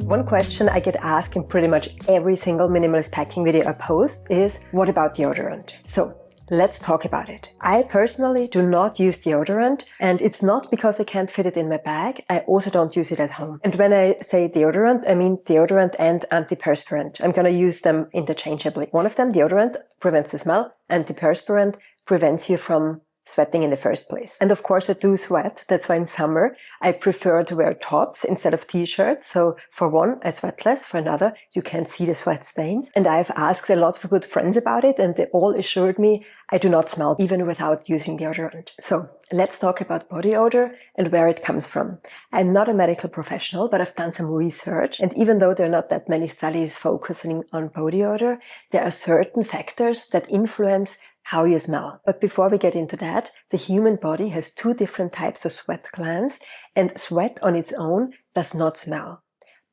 One question I get asked in pretty much every single minimalist packing video I post is, what about deodorant? So let's talk about it. I personally do not use deodorant, and it's not because I can't fit it in my bag. I also don't use it at home. And when I say deodorant, I mean deodorant and antiperspirant. I'm going to use them interchangeably. One of them, deodorant, prevents the smell. Antiperspirant prevents you from sweating in the first place. And of course I do sweat. That's why in summer I prefer to wear tops instead of t-shirts. So for one, I sweat less. For another, you can't see the sweat stains. And I've asked a lot of good friends about it, and they all assured me I do not smell even without using deodorant. So let's talk about body odor and where it comes from. I'm not a medical professional, but I've done some research. And even though there are not that many studies focusing on body odor, there are certain factors that influence how you smell. But before we get into that, the human body has two different types of sweat glands, and sweat on its own does not smell.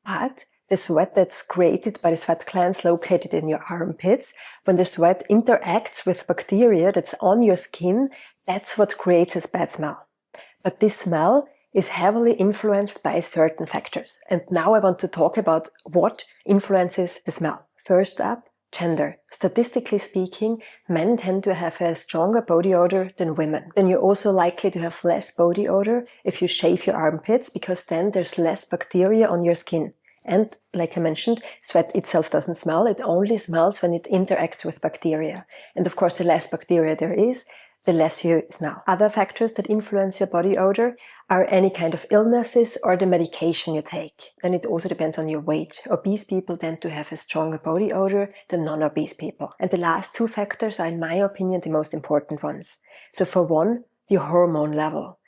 But the sweat that's created by the sweat glands located in your armpits, when the sweat interacts with bacteria that's on your skin, that's what creates a bad smell. But this smell is heavily influenced by certain factors. And now I want to talk about what influences the smell. First up, gender. Statistically speaking, men tend to have a stronger body odor than women. Then you're also likely to have less body odor if you shave your armpits, because then there's less bacteria on your skin. And like I mentioned, sweat itself doesn't smell. It only smells when it interacts with bacteria. And of course, the less bacteria there is, the less you smell. Other factors that influence your body odor are any kind of illnesses or the medication you take. Then it also depends on your weight. Obese people tend to have a stronger body odor than non-obese people. And the last two factors are, in my opinion, the most important ones. So for one, your hormone level.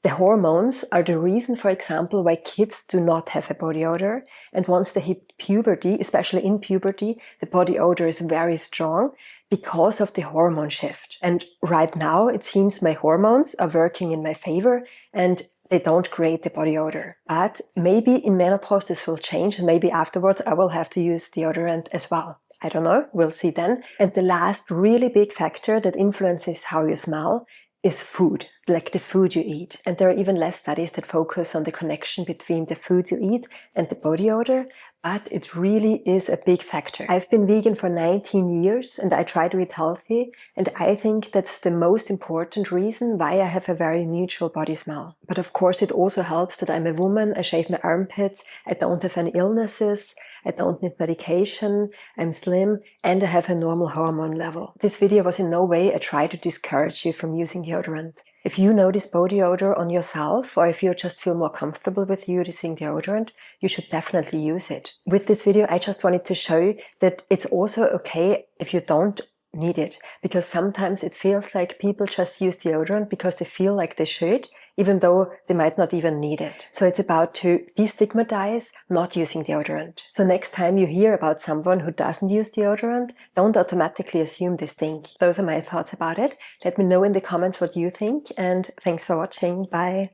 The hormones are the reason, for example, why kids do not have a body odor. And once they hit puberty, especially in puberty, the body odor is very strong because of the hormone shift. And right now, it seems my hormones are working in my favor and they don't create the body odor. But maybe in menopause this will change, and maybe afterwards I will have to use deodorant as well. I don't know, we'll see then. And the last really big factor that influences how you smell is food, like the food you eat. And there are even less studies that focus on the connection between the food you eat and the body odor, but it really is a big factor. I've been vegan for 19 years and I try to eat healthy, and I think that's the most important reason why I have a very neutral body smell. But of course it also helps that I'm a woman, I shave my armpits, I don't have any illnesses, I don't need medication, I'm slim, and I have a normal hormone level. This video was in no way a try to discourage you from using deodorant. If you notice body odor on yourself, or if you just feel more comfortable with using deodorant, you should definitely use it. With this video, I just wanted to show you that it's also okay if you don't need it, because sometimes it feels like people just use deodorant because they feel like they should, even though they might not even need it. So it's about to destigmatize not using deodorant. So next time you hear about someone who doesn't use deodorant, don't automatically assume they stink. Those are my thoughts about it. Let me know in the comments what you think, and thanks for watching. Bye.